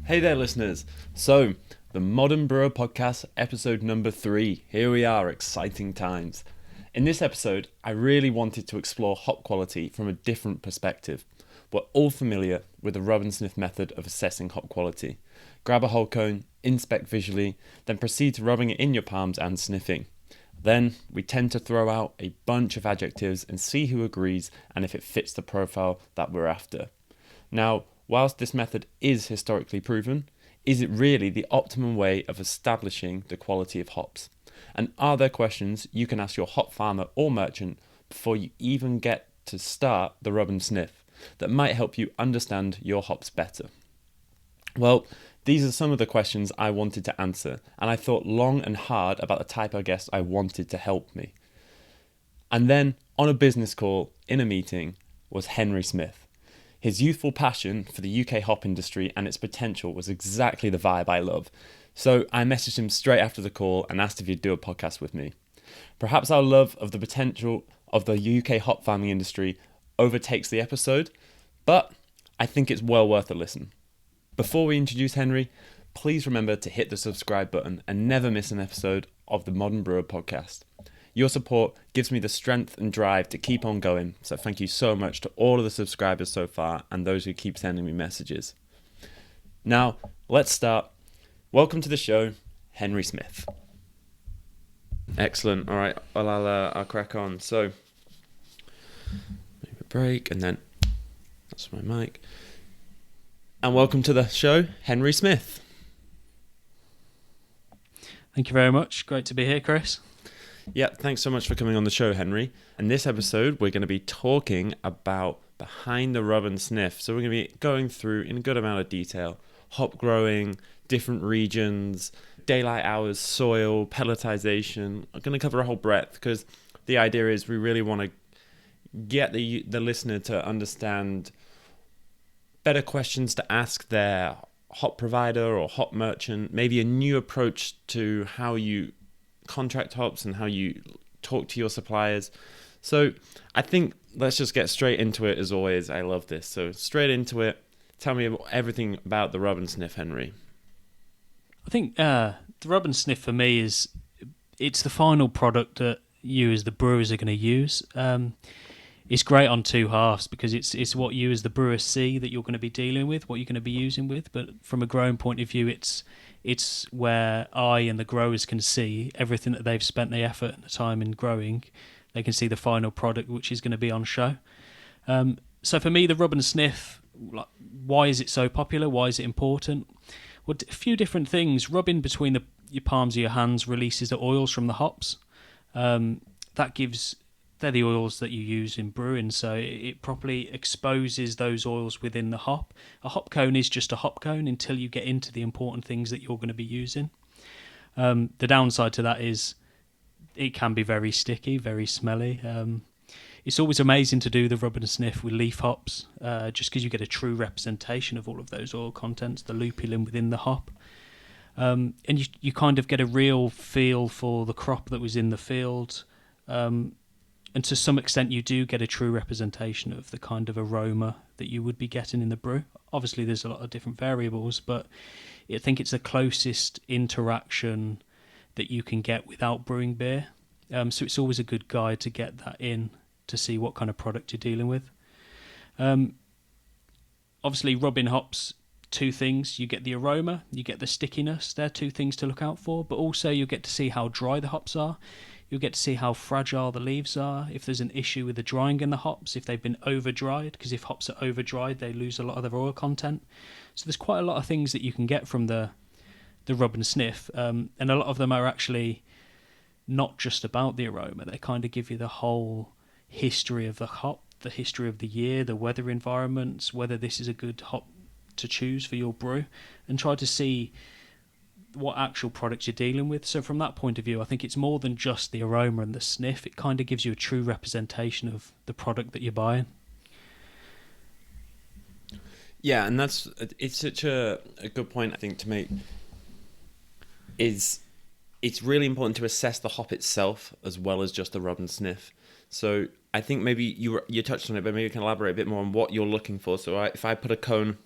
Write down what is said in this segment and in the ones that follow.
Hey there, listeners. So, the Modern Brewer Podcast, episode number 3. Here we are, exciting times. In this episode, I really wanted to explore hop quality from a different perspective. We're all familiar with the rub and sniff method of assessing hop quality. Grab a whole cone, inspect visually, then proceed to rubbing it in your palms and sniffing. Then, we tend to throw out a bunch of adjectives and see who agrees and if it fits the profile that we're after. Now, whilst this method is historically proven, is it really the optimum way of establishing the quality of hops? And are there questions you can ask your hop farmer or merchant before you even get to start the rub and sniff that might help you understand your hops better? Well, these are some of the questions I wanted to answer, and I thought long and hard about the type of guest I wanted to help me. And then, on a business call, in a meeting, was Henry Smith. His youthful passion for the UK hop industry and its potential was exactly the vibe I love. So I messaged him straight after the call and asked if he'd do a podcast with me. Perhaps our love of the potential of the UK hop farming industry overtakes the episode, but I think it's well worth a listen. Before we introduce Henry, please remember to hit the subscribe button and never miss an episode of the Modern Brewer Podcast. Your support gives me the strength and drive to keep on going, so thank you so much to all of the subscribers so far and those who keep sending me messages. Now, let's start. Welcome to the show, Henry Smith. Excellent. All right, well, I'll crack on. So, maybe a break, and then that's my mic. And welcome to the show, Henry Smith. Thank you very much. Great to be here, Chris. Yeah, thanks so much for coming on the show, Henry. In this episode, we're going to be talking about behind the rub and sniff. So we're going to be going through, in a good amount of detail, hop growing, different regions, daylight hours, soil, pelletization. I'm going to cover a whole breadth because the idea is we really want to get the listener to understand better questions to ask their hop provider or hop merchant, maybe a new approach to how you contract hops and how you talk to your suppliers. So I think let's just get straight into it. As always, I love this. So straight into it. Tell me everything about the rub and sniff, Henry. I think the rub and sniff for me it's the final product that you as the brewers are going to use. It's great on two halves because it's what you as the brewer see that you're going to be dealing with, what you're going to be using with. But from a growing point of view, it's where I and the growers can see everything that they've spent the effort and the time in growing. They can see the final product, which is going to be on show. So for me, the rub and sniff, why is it so popular? Why is it important? Well, a few different things. Rubbing between your palms of your hands releases the oils from the hops. They're the oils that you use in brewing, so it properly exposes those oils within the hop. A hop cone is just a hop cone until you get into the important things that you're going to be using. The downside to that is it can be very sticky, very smelly. It's always amazing to do the rub and sniff with leaf hops, just because you get a true representation of all of those oil contents, the lupulin within the hop. And you kind of get a real feel for the crop that was in the field. And to some extent, you do get a true representation of the kind of aroma that you would be getting in the brew. Obviously, there's a lot of different variables, but I think it's the closest interaction that you can get without brewing beer. So it's always a good guide to get that in to see what kind of product you're dealing with. Obviously, rubbing hops, two things. You get the aroma, you get the stickiness. They're two things to look out for, but also you'll get to see how dry the hops are. You'll get to see how fragile the leaves are, if there's an issue with the drying in the hops, if they've been over-dried, because if hops are over-dried, they lose a lot of their oil content. So there's quite a lot of things that you can get from the rub and sniff, and a lot of them are actually not just about the aroma. They kind of give you the whole history of the hop, the history of the year, the weather environments, whether this is a good hop to choose for your brew, and try to see what actual products you're dealing with. So from that point of view, I think it's more than just the aroma and the sniff. It kind of gives you a true representation of the product that you're buying. Yeah, and it's such a good point, I think, to make. It's really important to assess the hop itself as well as just the rub and sniff. So I think maybe you touched on it, but maybe you can elaborate a bit more on what you're looking for. So if I put a cone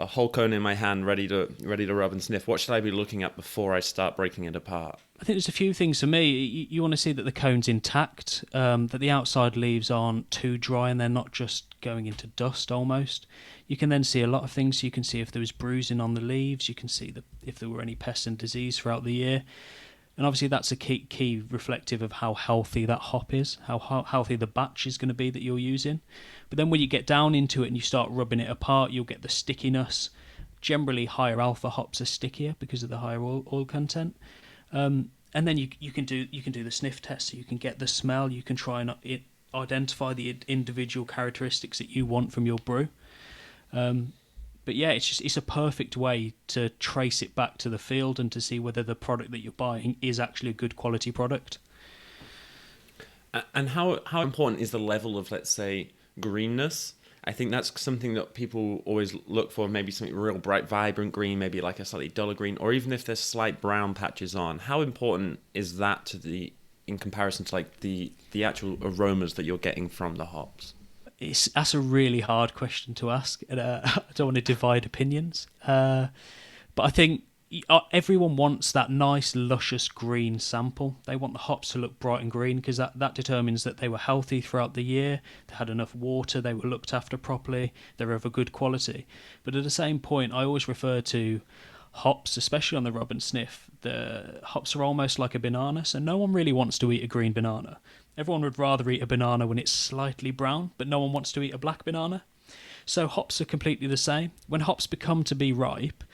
a whole cone in my hand, ready to rub and sniff, what should I be looking at before I start breaking it apart? I think there's a few things for me. You want to see that the cone's intact, that the outside leaves aren't too dry and they're not just going into dust almost. You can then see a lot of things. You can see if there was bruising on the leaves. You can see if there were any pests and disease throughout the year. And obviously that's a key reflective of how healthy that hop is, how healthy the batch is going to be that you're using. But then when you get down into it and you start rubbing it apart, you'll get the stickiness. Generally, higher alpha hops are stickier because of the higher oil content. And then you can do the sniff test, so you can get the smell. You can try and identify the individual characteristics that you want from your brew. But yeah, it's a perfect way to trace it back to the field and to see whether the product that you're buying is actually a good quality product. And how important is the level of, let's say, greenness? I think that's something that people always look for, maybe something real bright, vibrant green, maybe like a slightly duller green, or even if there's slight brown patches on. How important is that in comparison to like the actual aromas that you're getting from the hops? That's a really hard question to ask, and I don't want to divide opinions. But I think everyone wants that nice, luscious green sample. They want the hops to look bright and green because that determines that they were healthy throughout the year, they had enough water, they were looked after properly, they're of a good quality. But at the same point, I always refer to hops, especially on the rub and sniff. The hops are almost like a banana, so no one really wants to eat a green banana. Everyone would rather eat a banana when it's slightly brown, but no one wants to eat a black banana. So hops are completely the same. When hops become to be ripe,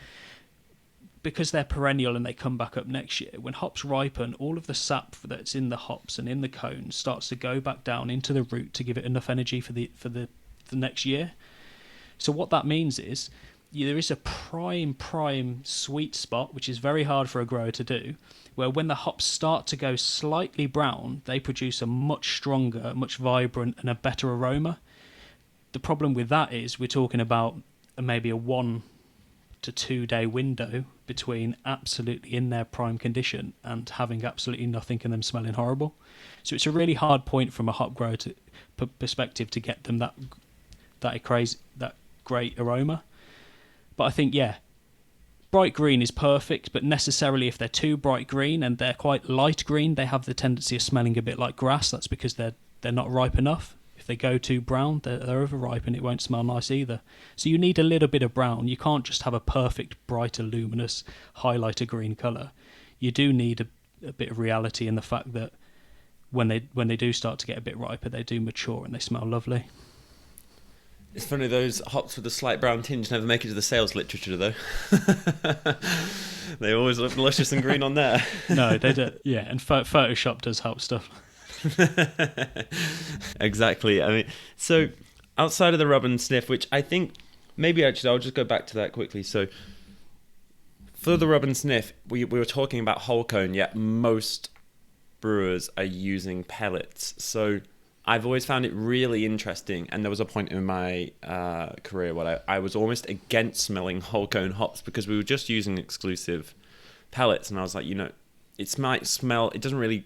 because they're perennial and they come back up next year, when hops ripen, all of the sap that's in the hops and in the cones starts to go back down into the root to give it enough energy for the next year. So what that means is there is a prime sweet spot, which is very hard for a grower to do, where when the hops start to go slightly brown, they produce a much stronger, much vibrant and a better aroma. The problem with that is we're talking about maybe a 1 to 2 day window between absolutely in their prime condition and having absolutely nothing and them smelling horrible. So it's a really hard point from a hop grower perspective to get them that great aroma. But I think, yeah, bright green is perfect, but necessarily if they're too bright green and they're quite light green, they have the tendency of smelling a bit like grass. That's because they're not ripe enough. If they go too brown, they're overripe and it won't smell nice either. So you need a little bit of brown. You can't just have a perfect, brighter, luminous, highlighter green colour. You do need a bit of reality in the fact that when they do start to get a bit riper, they do mature and they smell lovely. It's funny, those hops with a slight brown tinge never make it to the sales literature, though. They always look luscious and green on there. No, they don't. Yeah, and Photoshop does help stuff. Exactly. I mean, so outside of the rub and sniff, which I think maybe actually I'll just go back to that quickly. So for the rub and sniff, we were talking about whole cone, yet most brewers are using pellets. So I've always found it really interesting, and there was a point in my career where I was almost against smelling whole cone hops because we were just using exclusive pellets, and I was like, it might smell, it doesn't really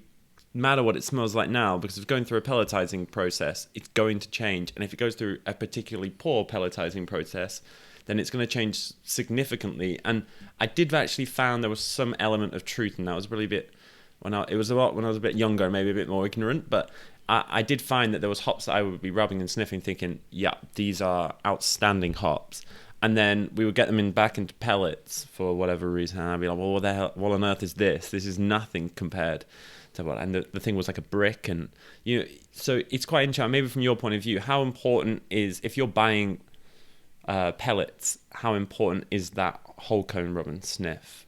matter what it smells like now, because if it's going through a pelletizing process, it's going to change, and if it goes through a particularly poor pelletizing process, then it's going to change significantly. And I did actually found there was some element of truth in that. It was really a bit, when I was a bit younger, maybe a bit more ignorant, but I did find that there was hops that I would be rubbing and sniffing thinking, yeah, these are outstanding hops. And then we would get them back into pellets for whatever reason, and I'd be like, well, what on earth is this? This is nothing compared to what. And the thing was like a brick, and so it's quite interesting. Maybe from your point of view, how important is, if you're buying pellets, how important is that whole cone rub and sniff?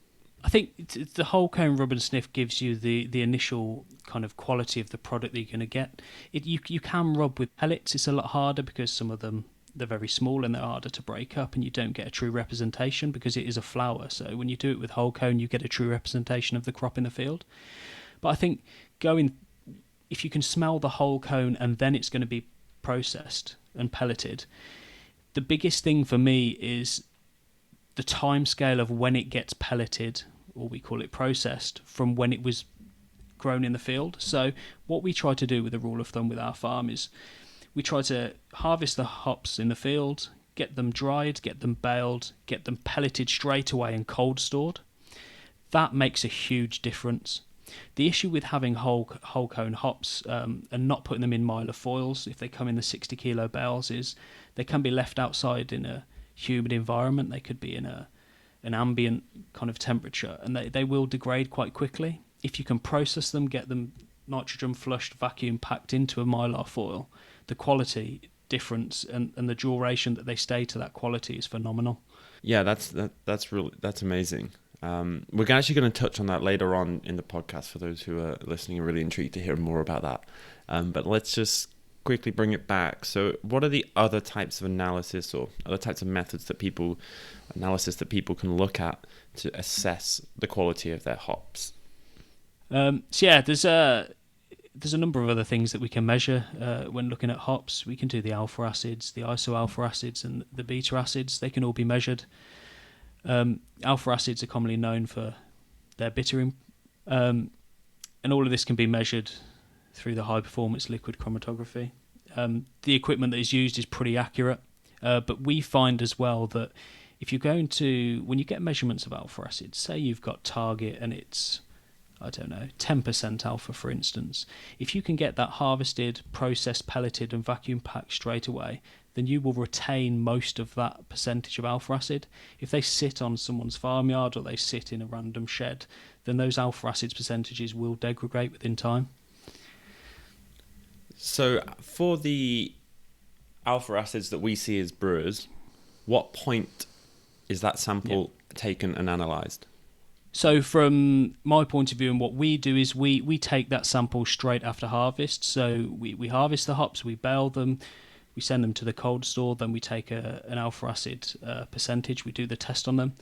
I think the whole cone rub and sniff gives you the initial kind of quality of the product that you're going to get. You can rub with pellets. It's a lot harder because some of them, they're very small and they're harder to break up, and you don't get a true representation because it is a flower. So when you do it with whole cone, you get a true representation of the crop in the field. But I think if you can smell the whole cone and then it's going to be processed and pelleted, the biggest thing for me is the time scale of when it gets pelleted, or we call it processed, from when it was grown in the field. So what we try to do with a rule of thumb with our farm is we try to harvest the hops in the field, get them dried, get them baled, get them pelleted straight away and cold stored. That makes a huge difference. The issue with having whole cone hops and not putting them in mylar foils, if they come in the 60 kilo bales, is they can be left outside in a humid environment. They could be in an ambient kind of temperature, and they will degrade quite quickly. If you can process them, get them nitrogen flushed, vacuum packed into a mylar foil, the quality difference and the duration that they stay to that quality is phenomenal. Yeah, that's amazing. We're actually going to touch on that later on in the podcast for those who are listening and really intrigued to hear more about that. But let's just quickly bring it back. So what are the other types of analysis or other types of methods that people can look at to assess the quality of their hops? There's a number of other things that we can measure when looking at hops. We can do the alpha acids, the isoalpha acids, and the beta acids. They can all be measured. Alpha acids are commonly known for their bittering, and all of this can be measured through the high-performance liquid chromatography. The equipment that is used is pretty accurate, but we find as well that if you're going to, when you get measurements of alpha acids, say you've got target and it's, 10% alpha, for instance, if you can get that harvested, processed, pelleted and vacuum packed straight away, then you will retain most of that percentage of alpha acid. If they sit on someone's farmyard or they sit in a random shed, then those alpha acids percentages will degrade within time. So for the alpha acids that we see as brewers, what point is that sample taken and analysed? So from my point of view, and what we do is we take that sample straight after harvest. So we harvest the hops, we bale them, we send them to the cold store, then we take an alpha acid percentage, we do the test on them,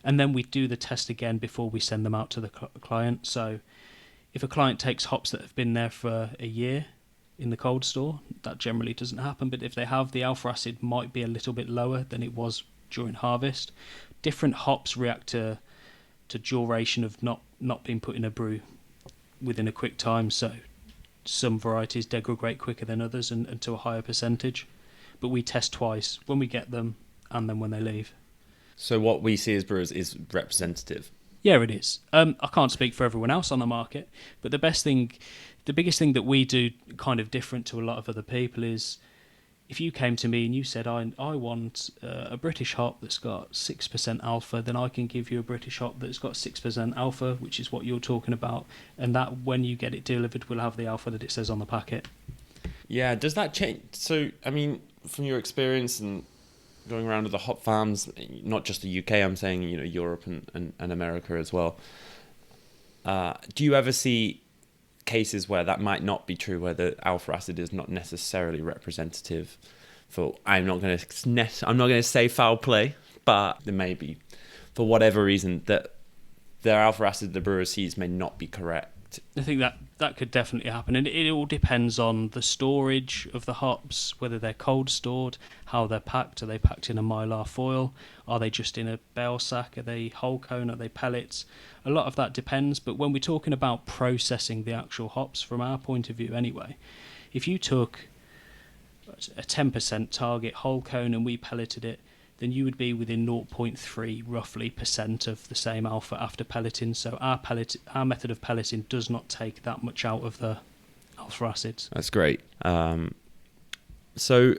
and then we do the test again before we send them out to the client. So if a client takes hops that have been there for a year in the cold store, that generally doesn't happen, but if they have, the alpha acid might be a little bit lower than it was during harvest. Different hops react to duration of not being put in a brew within a quick time, so some varieties degrade quicker than others and to a higher percentage, but we test twice, when we get them and then when they leave. So what we see as brewers is representative? Yeah, it is. I can't speak for everyone else on the market, but the biggest thing that we do kind of different to a lot of other people is, if you came to me and you said, I want a British hop that's got 6% alpha, then I can give you a British hop that's got 6% alpha, which is what you're talking about, and that when you get it delivered will have the alpha that it says on the packet. Yeah, does that change? So, I mean, from your experience and going around to the hop farms, not just the UK, I'm saying, Europe and America as well, do you ever see cases where that might not be true, where the alpha acid is not necessarily representative for, I'm not going to say foul play, but there may be, for whatever reason, that their alpha acid the brewer sees may not be correct? I think that could definitely happen, and it all depends on the storage of the hops, whether they're cold stored, how they're packed. Are they packed in a mylar foil? Are they just in a bale sack? Are they whole cone? Are they pellets? A lot of that depends, but when we're talking about processing the actual hops, from our point of view anyway, if you took a 10% target whole cone and we pelleted it, then you would be within 0.3 roughly percent of the same alpha after pelleting. So our method of pelleting does not take that much out of the alpha acids. That's great. So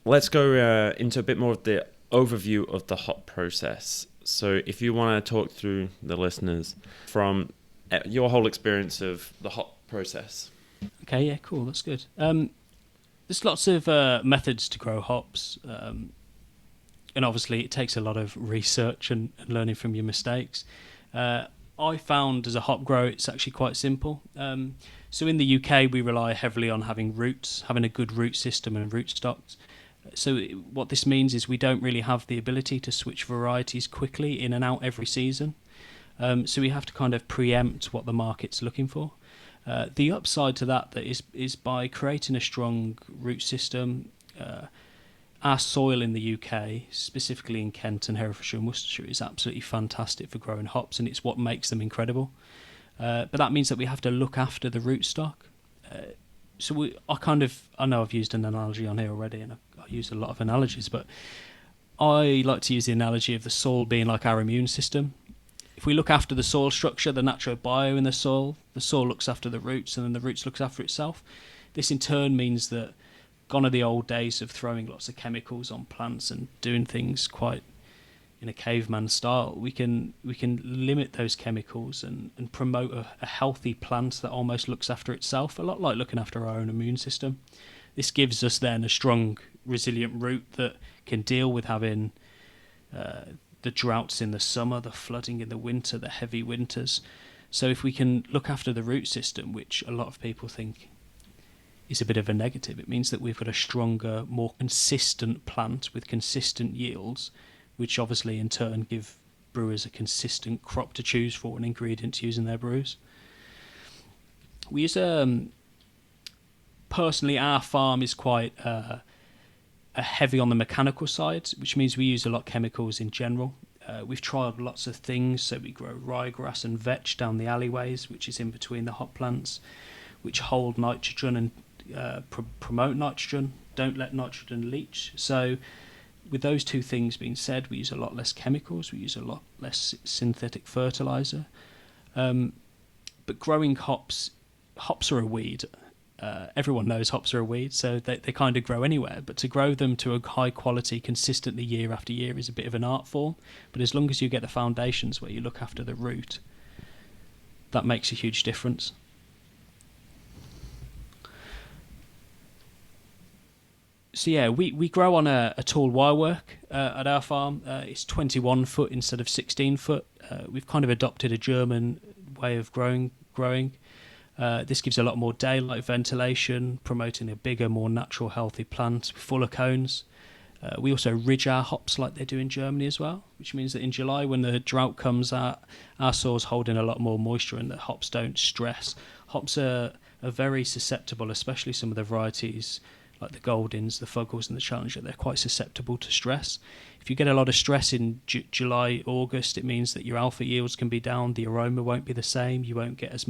let's go into a bit more of the overview of the hop process. So if you want to talk through the listeners from your whole experience of the hop process. Okay, yeah, cool, that's good. There's lots of methods to grow hops. And obviously it takes a lot of research and learning from your mistakes. I found as a hop grower it's actually quite simple. So in the UK we rely heavily on having a good root system and root stocks. So what this means is we don't really have the ability to switch varieties quickly in and out every season. So we have to kind of preempt what the market's looking for. The upside to that is by creating a strong root system. Our soil in the UK, specifically in Kent and Herefordshire and Worcestershire, is absolutely fantastic for growing hops, and it's what makes them incredible. But that means that we have to look after the rootstock. I know I've used an analogy on here already, and I use a lot of analogies, but I like to use the analogy of the soil being like our immune system. If we look after the soil structure, the natural bio in the soil looks after the roots, and then the roots looks after itself. This in turn means that gone are the old days of throwing lots of chemicals on plants and doing things quite in a caveman style. We can limit those chemicals and promote a healthy plant that almost looks after itself, a lot like looking after our own immune system. This gives us then a strong, resilient root that can deal with having the droughts in the summer, the flooding in the winter, the heavy winters. So if we can look after the root system, which a lot of people think is a bit of a negative, it means that we've got a stronger, more consistent plant with consistent yields, which obviously in turn give brewers a consistent crop to choose for and ingredients to use in their brews. We use personally, our farm is quite heavy on the mechanical side, which means we use a lot of chemicals in general. We've tried lots of things, so we grow ryegrass and vetch down the alleyways, which is in between the hop plants, which hold nitrogen and promote nitrogen, don't let nitrogen leach. So with those two things being said, we use a lot less chemicals, we use a lot less synthetic fertilizer. But growing hops are a weed. Everyone knows hops are a weed, so they kind of grow anywhere. But to grow them to a high quality consistently year after year is a bit of an art form. But as long as you get the foundations where you look after the root, that makes a huge difference. So yeah, we grow on a tall wire work at our farm. It's 21 foot instead of 16 foot. We've kind of adopted a German way of growing. This gives a lot more daylight, ventilation, promoting a bigger, more natural, healthy plant, fuller cones. We also ridge our hops like they do in Germany as well, which means that in July, when the drought comes out, our soil's holding a lot more moisture and the hops don't stress. Hops are very susceptible, especially some of the varieties like the Goldings, the Fuggles and the Challenger. They're quite susceptible to stress. If you get a lot of stress in July, August, it means that your alpha yields can be down, the aroma won't be the same, you won't get as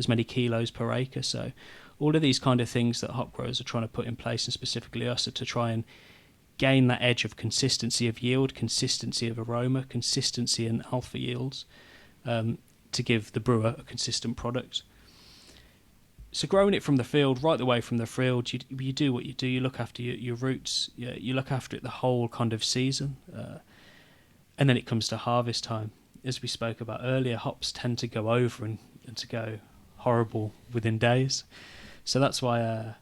many kilos per acre. So all of these kind of things that hop growers are trying to put in place, and specifically us, are to try and gain that edge of consistency of yield, consistency of aroma, consistency in alpha yields, to give the brewer a consistent product. So growing it from the field, right the way from the field, you do what you do. You look after your roots. You look after it the whole kind of season, and then it comes to harvest time. As we spoke about earlier, hops tend to go over and to go horrible within days. So that's why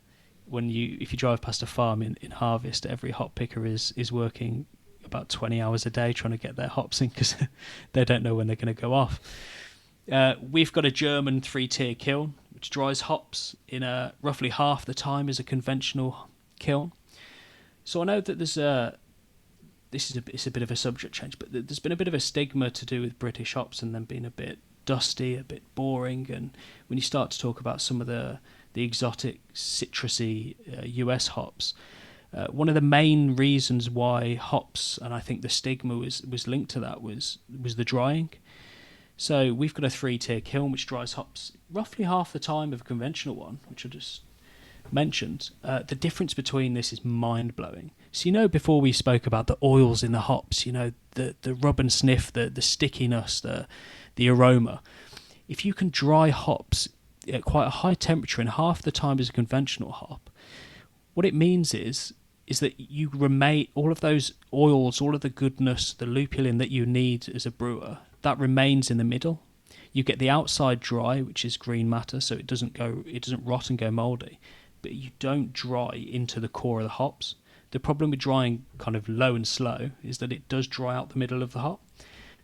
if you drive past a farm in harvest, every hop picker is working about 20 hours a day trying to get their hops in because they don't know when they're going to go off. We've got a German 3-tier kiln which dries hops in roughly half the time as a conventional kiln. So I know that it's a bit of a subject change, but there's been a bit of a stigma to do with British hops and them being a bit dusty, a bit boring. And when you start to talk about some of the exotic citrusy US hops, one of the main reasons why hops, and I think the stigma was linked to that, was the drying. So we've got a 3-tier kiln which dries hops roughly half the time of a conventional one, which I just mentioned. The difference between this is mind-blowing. So before we spoke about the oils in the hops, the rub and sniff, the stickiness, the aroma. If you can dry hops at quite a high temperature in half the time as a conventional hop, what it means is that you remain all of those oils, all of the goodness, the lupulin that you need as a brewer, that remains in the middle. You get the outside dry, which is green matter, so it doesn't rot and go mouldy, but you don't dry into the core of the hops. The problem with drying kind of low and slow is that it does dry out the middle of the hop.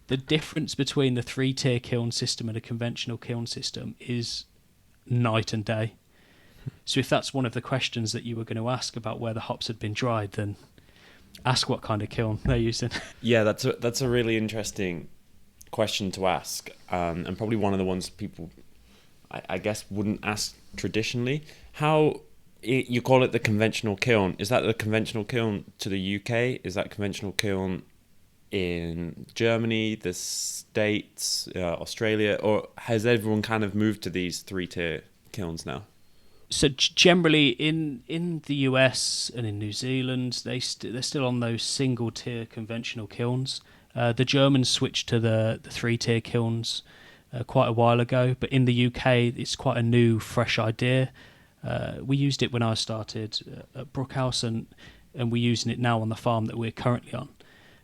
The difference between the 3-tier kiln system and a conventional kiln system is night and day. So if that's one of the questions that you were going to ask about where the hops had been dried, then ask what kind of kiln they're using. Yeah, that's a really interesting question to ask, and probably one of the ones people, I guess, wouldn't ask traditionally. How you call it the conventional kiln? Is that the conventional kiln to the UK? Is that conventional kiln in Germany, the States, Australia, or has everyone kind of moved to these 3-tier kilns now? So generally in the US and in New Zealand, they're still on those single tier conventional kilns. The Germans switched to the 3 tier kilns quite a while ago, but in the UK it's quite a new, fresh idea. We used it when I started at Brookhouse, and we're using it now on the farm that we're currently on.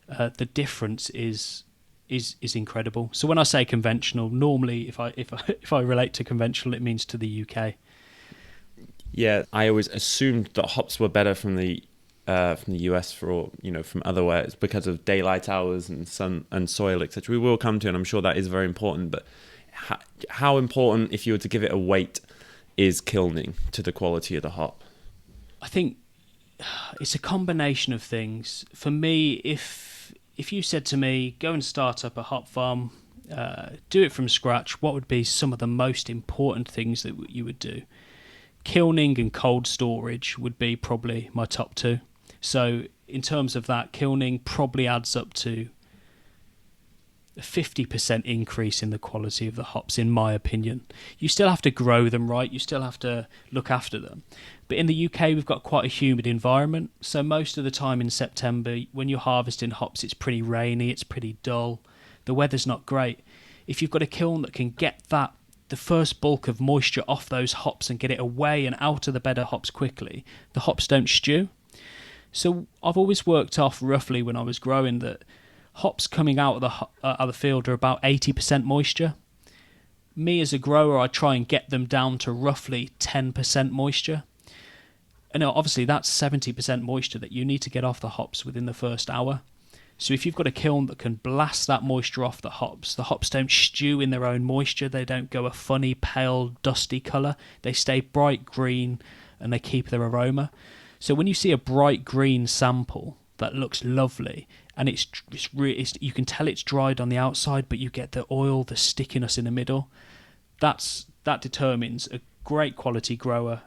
The difference is incredible. So when I say conventional, normally if I relate to conventional, it means to the UK. Yeah, I always assumed that hops were better from the US for from other ways because of daylight hours and sun and soil, etc. We will come to, and I'm sure that is very important. But how important, if you were to give it a weight, is kilning to the quality of the hop? I think it's a combination of things. For me, if you said to me, go and start up a hop farm, do it from scratch, what would be some of the most important things that you would do? Kilning and cold storage would be probably my top two. So in terms of that, kilning probably adds up to a 50% increase in the quality of the hops, in my opinion. You still have to grow them right, you still have to look after them. But in the UK, we've got quite a humid environment. So most of the time in September, when you're harvesting hops, it's pretty rainy, it's pretty dull. The weather's not great. If you've got a kiln that can get the first bulk of moisture off those hops and get it away and out of the bed of hops quickly, the hops don't stew. So I've always worked off roughly when I was growing that hops coming out of the field are about 80% moisture. Me as a grower, I try and get them down to roughly 10% moisture. And obviously that's 70% moisture that you need to get off the hops within the first hour. So if you've got a kiln that can blast that moisture off the hops don't stew in their own moisture, they don't go a funny, pale, dusty colour, they stay bright green and they keep their aroma. So when you see a bright green sample that looks lovely, and you can tell it's dried on the outside, but you get the oil, the stickiness in the middle, that determines a great quality grower.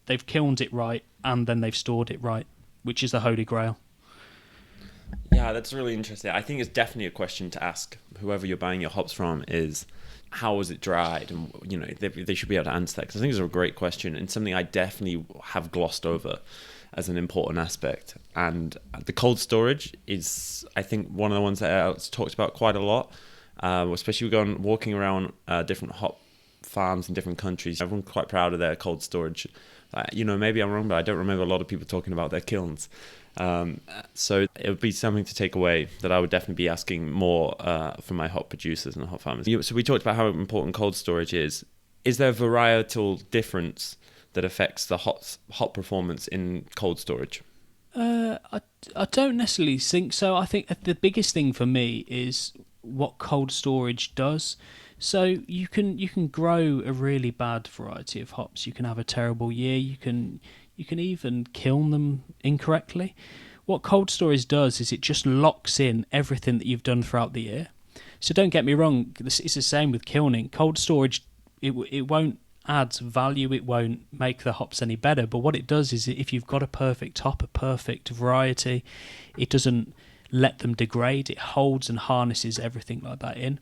They've kilned it right, and then they've stored it right, which is the holy grail. Yeah, that's really interesting. I think it's definitely a question to ask whoever you're buying your hops from is how was it dried, and they should be able to answer that, because I think it's a great question and something I definitely have glossed over as an important aspect. And the cold storage is, I think, one of the ones that Alex talked about quite a lot, especially walking around different hop farms in different countries. Everyone's quite proud of their cold storage. Maybe I'm wrong, but I don't remember a lot of people talking about their kilns. So it would be something to take away that I would definitely be asking more from my hop producers and hop farmers. So we talked about how important cold storage is. Is there a varietal difference that affects the hop performance in cold storage? I don't necessarily think so. I think the biggest thing for me is what cold storage does. So you can grow a really bad variety of hops. You can have a terrible year. You can even kiln them incorrectly. What cold storage does is it just locks in everything that you've done throughout the year. So don't get me wrong, it's the same with kilning. Cold storage, it won't add value, it won't make the hops any better, but what it does is if you've got a perfect hop, a perfect variety, it doesn't let them degrade, it holds and harnesses everything like that in.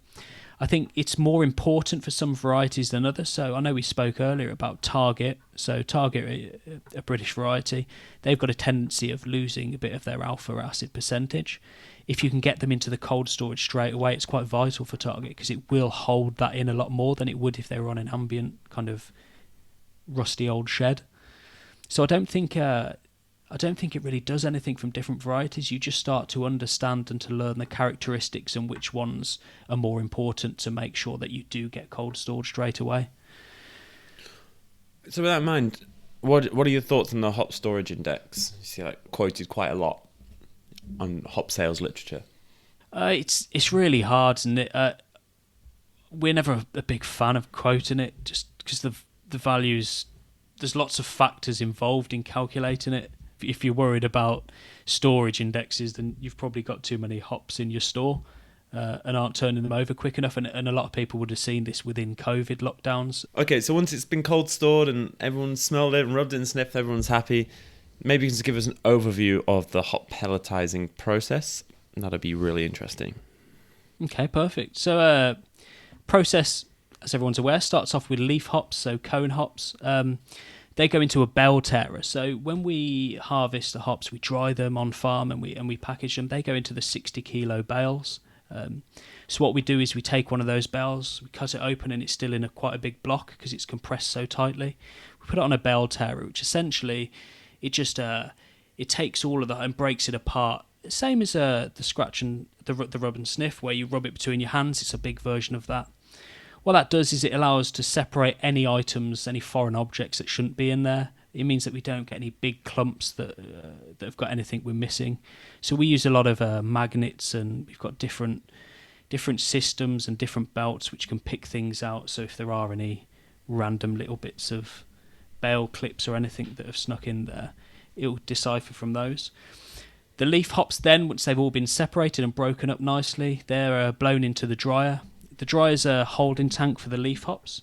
I think it's more important for some varieties than others. So I know we spoke earlier about Target. So Target, a British variety, they've got a tendency of losing a bit of their alpha acid percentage. If you can get them into the cold storage straight away, it's quite vital for Target because it will hold that in a lot more than it would if they were on an ambient kind of rusty old shed. So I don't think it really does anything from different varieties. You just start to understand and to learn the characteristics and which ones are more important to make sure that you do get cold stored straight away. So with that in mind, what are your thoughts on the hop storage index? You see, quoted quite a lot on hop sales literature. It's really hard, isn't it? We're never a big fan of quoting it, just because the values. There's lots of factors involved in calculating it. If you're worried about storage indexes, then you've probably got too many hops in your store and aren't turning them over quick enough. And a lot of people would have seen this within COVID lockdowns. Okay, so once it's been cold stored and everyone's smelled it and rubbed it and sniffed, everyone's happy, maybe you can just give us an overview of the hop pelletizing process. That'd be really interesting. Okay, perfect. So process, as everyone's aware, starts off with leaf hops, so cone hops. They go into a bell tearer. So when we harvest the hops, we dry them on farm and we package them. They go into the 60-kilo bales. So what we do is we take one of those bales, we cut it open, and it's still in quite a big block because it's compressed so tightly. We put it on a bell tearer, which essentially it takes all of that and breaks it apart. Same as the scratch and the rub and sniff, where you rub it between your hands. It's a big version of that. What that does is it allows to separate any items, any foreign objects that shouldn't be in there. It means that we don't get any big clumps that have got anything we're missing. So we use a lot of magnets, and we've got different systems and different belts which can pick things out. So if there are any random little bits of bale clips or anything that have snuck in there, it'll decipher from those. The leaf hops then, once they've all been separated and broken up nicely, they're blown into the dryer. The dryer is a holding tank for the leaf hops.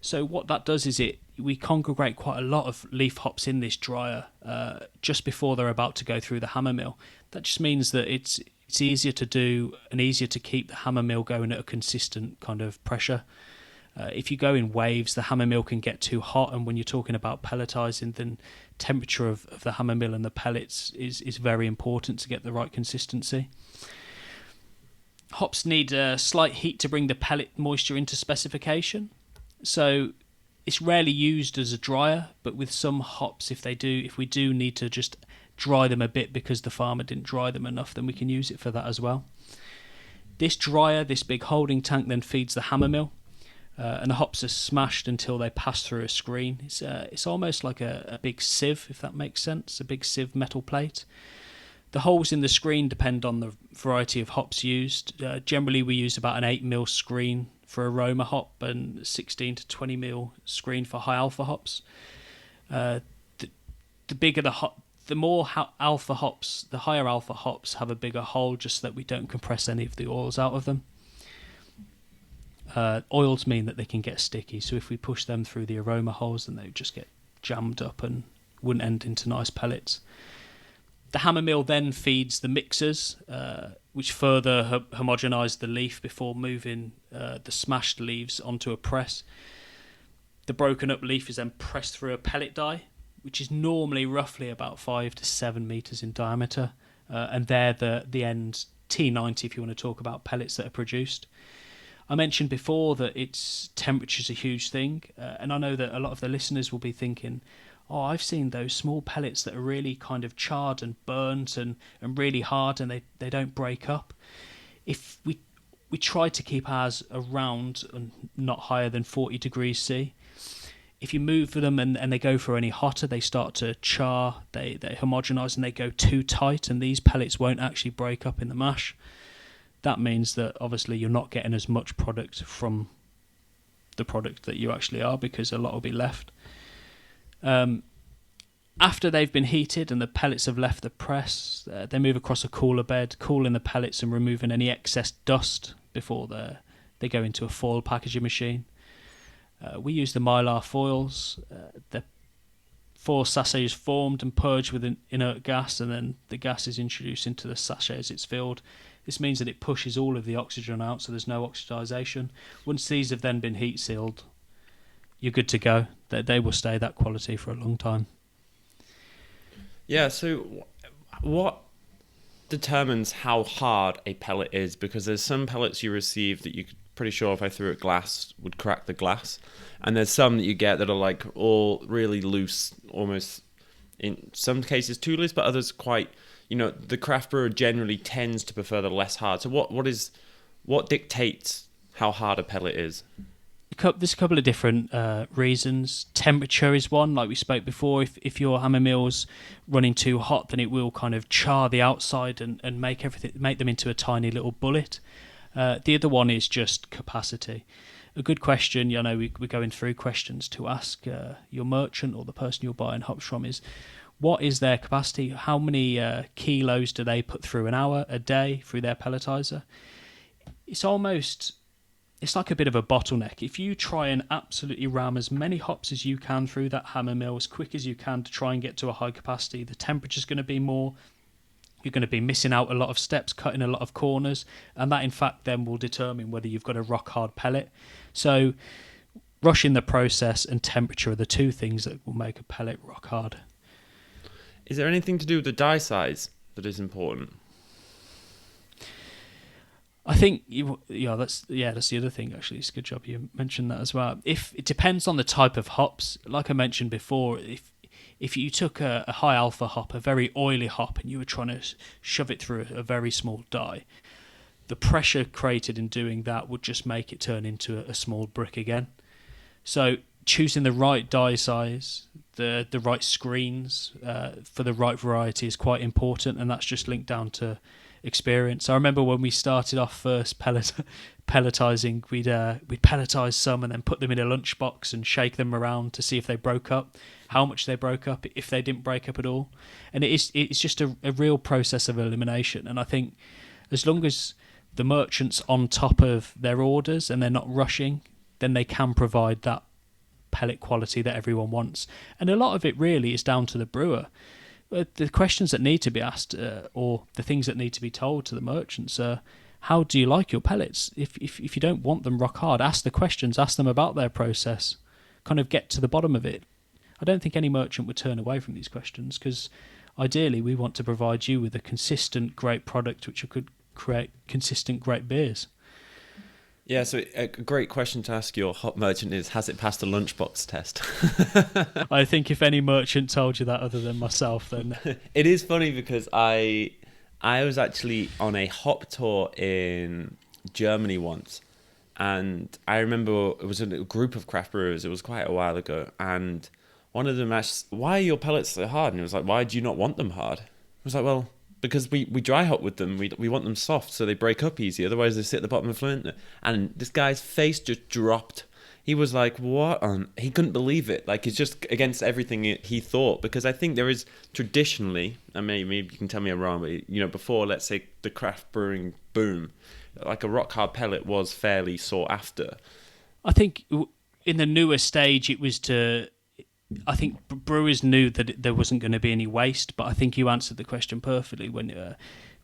So what that does is we congregate quite a lot of leaf hops in this dryer just before they're about to go through the hammer mill. That just means that it's easier to do and easier to keep the hammer mill going at a consistent kind of pressure. If you go in waves, the hammer mill can get too hot, and when you're talking about pelletizing, then temperature of the hammer mill and the pellets is very important to get the right consistency. Hops need a slight heat to bring the pellet moisture into specification. So it's rarely used as a dryer, but with some hops, if we do need to just dry them a bit because the farmer didn't dry them enough, then we can use it for that as well. This dryer, this big holding tank, then feeds the hammer mill, and the hops are smashed until they pass through a screen. It's almost like a big sieve, if that makes sense, a big sieve metal plate. The holes in the screen depend on the variety of hops used. Generally, we use about an 8mm screen for aroma hop and 16 to 20mm screen for high alpha hops. The bigger the more alpha hops, the higher alpha hops have a bigger hole, just so that we don't compress any of the oils out of them. Oils mean that they can get sticky, so if we push them through the aroma holes, then they would just get jammed up and wouldn't end into nice pellets. The hammer mill then feeds the mixers, which further homogenise the leaf before moving the smashed leaves onto a press. The broken up leaf is then pressed through a pellet die, which is normally roughly about 5 to 7 metres in diameter, and they're the end T90 if you want to talk about pellets that are produced. I mentioned before that temperature's a huge thing, and I know that a lot of the listeners will be thinking, I've seen those small pellets that are really kind of charred and burnt and really hard, and they don't break up. If we try to keep ours around and not higher than 40 degrees C. If you move them and they go for any hotter, they start to char, they homogenise, and they go too tight, and these pellets won't actually break up in the mash. That means that obviously you're not getting as much product from the product that you actually are, because a lot will be left. After they've been heated and the pellets have left the press, they move across a cooler bed, cooling the pellets and removing any excess dust before they go into a foil packaging machine. We use the mylar foils. The foil sachet is formed and purged with an inert gas, and then the gas is introduced into the sachet as it's filled. This means that it pushes all of the oxygen out, so there's no oxidisation. Once these have then been heat sealed, you're good to go. They will stay that quality for a long time. Yeah, so what determines how hard a pellet is? Because there's some pellets you receive that you're pretty sure if I threw at glass would crack the glass, and there's some that you get that are like all really loose, almost in some cases too loose, but others quite, the craft brewer generally tends to prefer the less hard. So what dictates how hard a pellet is? There's a couple of different reasons. Temperature is one, like we spoke before. If your hammer mill's running too hot, then it will kind of char the outside and make them into a tiny little bullet. The other one is just capacity. A good question, we're going through questions to ask your merchant or the person you're buying hops from is, what is their capacity? How many kilos do they put through an hour, a day, through their pelletizer? It's like a bit of a bottleneck. If you try and absolutely ram as many hops as you can through that hammer mill as quick as you can to try and get to a high capacity, the temperature's going to be more, You're going to be missing out a lot of steps, cutting a lot of corners, and that in fact then will determine whether you've got a rock hard pellet. So rush in the process and temperature are the two things that will make a pellet rock hard. Is there anything to do with the die size that is important? I think that's the other thing. Actually, it's a good job you mentioned that as well. If it depends on the type of hops, like I mentioned before, if you took a high alpha hop, a very oily hop, and you were trying to shove it through a very small die, the pressure created in doing that would just make it turn into a small brick again. So choosing the right die size, the right screens for the right variety is quite important, and that's just linked down to experience. I remember when we started off first pelletizing, we'd pelletize some and then put them in a lunchbox and shake them around to see if they broke up, how much they broke up, if they didn't break up at all. And it's just a real process of elimination. And I think as long as the merchant's on top of their orders and they're not rushing, then they can provide that pellet quality that everyone wants. And a lot of it really is down to the brewer. The questions that need to be asked or the things that need to be told to the merchants are, how do you like your pellets? If you don't want them rock hard, ask the questions, ask them about their process, kind of get to the bottom of it. I don't think any merchant would turn away from these questions, because ideally we want to provide you with a consistent great product which could create consistent great beers. Yeah, so a great question to ask your hop merchant is, has it passed the lunchbox test? I think if any merchant told you that other than myself, then... It is funny because I was actually on a hop tour in Germany once, and I remember it was a group of craft brewers. It was quite a while ago, and one of them asked, why are your pellets so hard? And it was like, why do you not want them hard? I was like, well, because we dry hop with them. We want them soft so they break up easy. Otherwise they sit at the bottom of the flint. And this guy's face just dropped. He was like, what? He couldn't believe it. Like, it's just against everything he thought. Because I think there is traditionally, and maybe you can tell me I'm wrong, but before, let's say, the craft brewing boom, like a rock hard pellet was fairly sought after. I think in the newer stage it was I think brewers knew that there wasn't going to be any waste, but I think you answered the question perfectly when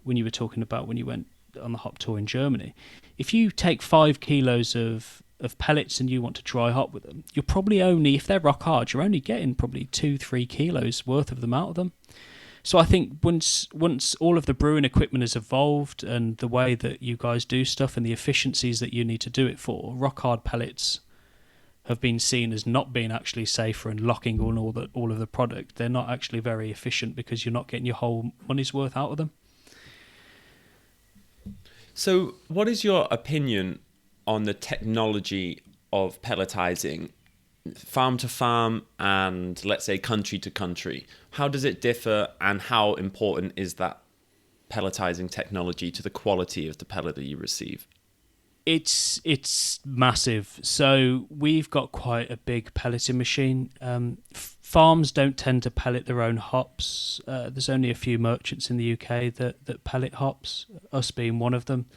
you were talking about when you went on the hop tour in Germany. If you take 5 kilos of pellets and you want to dry hop with them, you're probably only, if they're rock hard, you're only getting probably 2-3 kilos worth of them out of them. So I think once all of the brewing equipment has evolved and the way that you guys do stuff and the efficiencies that you need to do it for, rock hard pellets have been seen as not being actually safer and locking on all of the product. They're not actually very efficient because you're not getting your whole money's worth out of them. So what is your opinion on the technology of pelletizing, farm to farm and, let's say, country to country? How does it differ, and how important is that pelletizing technology to the quality of the pellet that you receive? It's massive. So we've got quite a big pelleting machine. Farms don't tend to pellet their own hops. There's only a few merchants in the UK that pellet hops, us being one of them.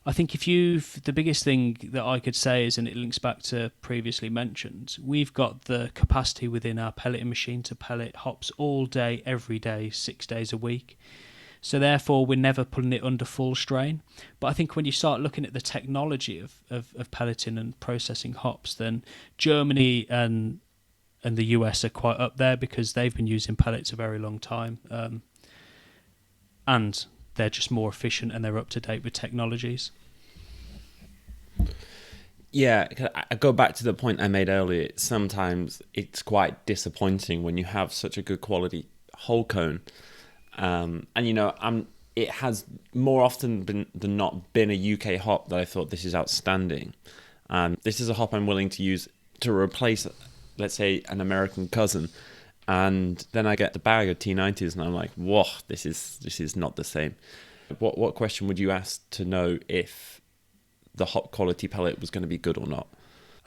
I think the biggest thing that I could say is, and it links back to previously mentioned, we've got the capacity within our pelleting machine to pellet hops all day, every day, 6 days a week. So therefore, we're never putting it under full strain. But I think when you start looking at the technology of pelleting and processing hops, then Germany and the US are quite up there because they've been using pellets a very long time. And they're just more efficient and they're up to date with technologies. Yeah, I go back to the point I made earlier. Sometimes it's quite disappointing when you have such a good quality whole cone. It has more often than not been a UK hop that I thought, this is outstanding. This is a hop I'm willing to use to replace, let's say, an American cousin. And then I get the bag of T90s and I'm like, whoa, this is not the same. What question would you ask to know if the hop quality pellet was going to be good or not?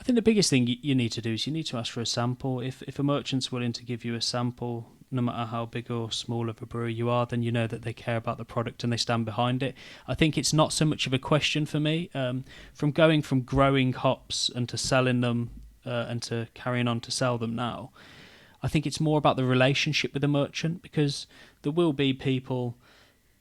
I think the biggest thing you need to do is you need to ask for a sample. If a merchant's willing to give you a sample, no matter how big or small of a brewer you are, then you know that they care about the product and they stand behind it. I think it's not so much of a question for me. From going from growing hops and to selling them and to carrying on to sell them now, I think it's more about the relationship with the merchant, because there will be people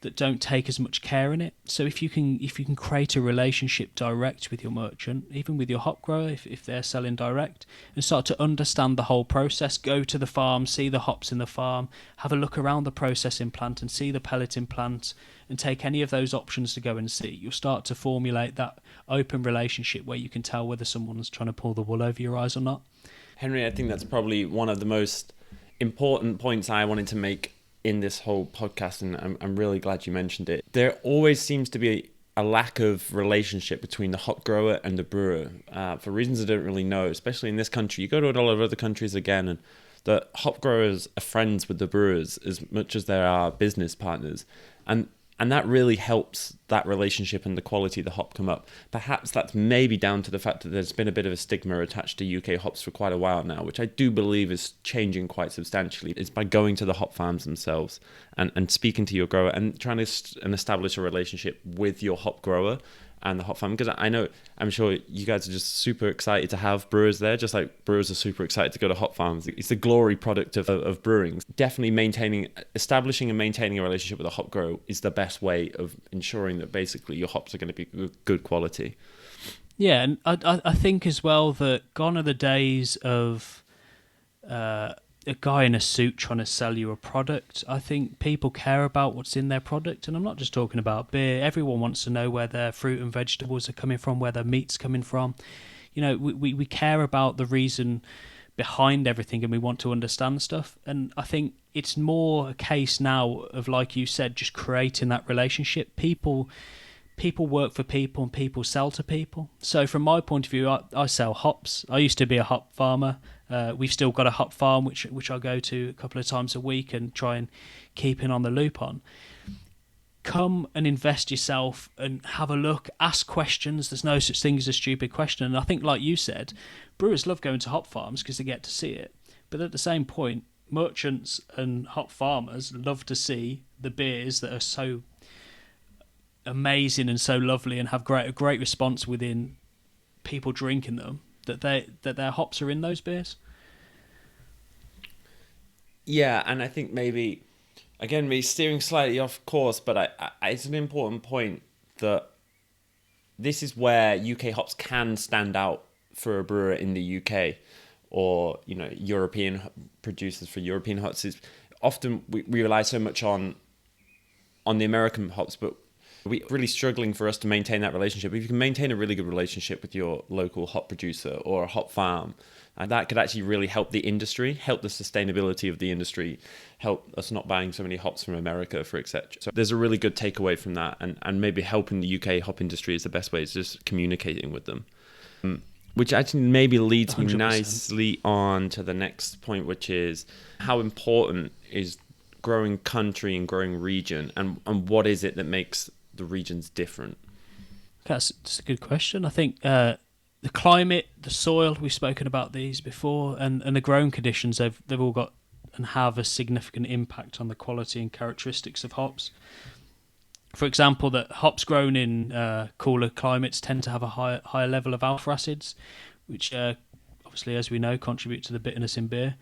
that don't take as much care in it. So if you can create a relationship direct with your merchant, even with your hop grower, if they're selling direct, and start to understand the whole process, go to the farm, see the hops in the farm, have a look around the processing plant and see the pelleting plant, and take any of those options to go and see, you'll start to formulate that open relationship where you can tell whether someone's trying to pull the wool over your eyes or not. Henry, I think that's probably one of the most important points I wanted to make in this whole podcast, and I'm really glad you mentioned it. There always seems to be a lack of relationship between the hop grower and the brewer, for reasons I don't really know, especially in this country. You go to a lot of other countries again, and the hop growers are friends with the brewers as much as they are business partners. And that really helps that relationship and the quality of the hop come up. Perhaps that's maybe down to the fact that there's been a bit of a stigma attached to UK hops for quite a while now, which I do believe is changing quite substantially. It's by going to the hop farms themselves and speaking to your grower and trying to establish a relationship with your hop grower and the hop farm. Because I'm sure you guys are just super excited to have brewers there, just like brewers are super excited to go to hop farms. It's the glory product of brewing. Definitely establishing and maintaining a relationship with a hop grower is the best way of ensuring that basically your hops are going to be good quality. Yeah, and I think as well that gone are the days of a guy in a suit trying to sell you a product. I think people care about what's in their product, and I'm not just talking about beer. Everyone wants to know where their fruit and vegetables are coming from, where their meat's coming from. You know, we care about the reason behind everything, and we want to understand stuff. And I think it's more a case now of, like you said, just creating that relationship. People work for people and people sell to people. So from my point of view, I sell hops. I used to be a hop farmer. We've still got a hop farm which I go to a couple of times a week and try and keep in on the loop on. Come and invest yourself and have a look, ask questions. There's no such thing as a stupid question. And I think, like you said, brewers love going to hop farms because they get to see it. But at the same point, merchants and hop farmers love to see the beers that are so amazing and so lovely and have a great response within people drinking them, that their hops are in those beers. Yeah, and I think maybe, again, me steering slightly off course, but it's an important point that this is where UK hops can stand out for a brewer in the UK, or European producers for European hops. Is often we rely so much on the American hops, but we're really struggling for us to maintain that relationship. If you can maintain a really good relationship with your local hop producer or a hop farm, and that could actually really help the industry, help the sustainability of the industry, help us not buying so many hops from America, for etc. So there's a really good takeaway from that, and maybe helping the UK hop industry is the best way. Is just communicating with them, which actually maybe leads 100%. Me nicely on to the next point, which is how important is growing country and growing region, and what is it that makes the regions different? That's a good question. I think the climate, the soil, we've spoken about these before, and the growing conditions, they've all got and have a significant impact on the quality and characteristics of hops. For example, that hops grown in cooler climates tend to have a higher level of alpha acids, which obviously, as we know, contribute to the bitterness in beer,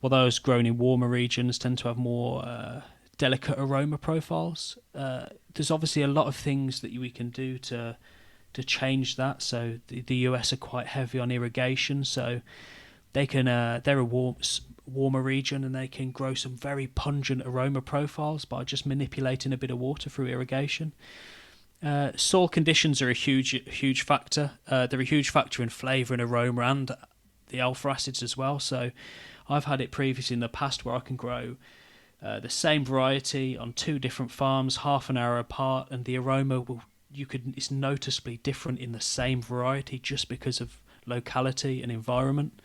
while those grown in warmer regions tend to have more delicate aroma profiles. There's obviously a lot of things that we can do to change that. So the US are quite heavy on irrigation, so they can they're a warmer region, and they can grow some very pungent aroma profiles by just manipulating a bit of water through irrigation. Soil conditions are a huge factor. They're a huge factor in flavour and aroma and the alpha acids as well. So I've had it previously in the past where I can grow the same variety on two different farms, half an hour apart, and the aroma is noticeably different in the same variety just because of locality and environment.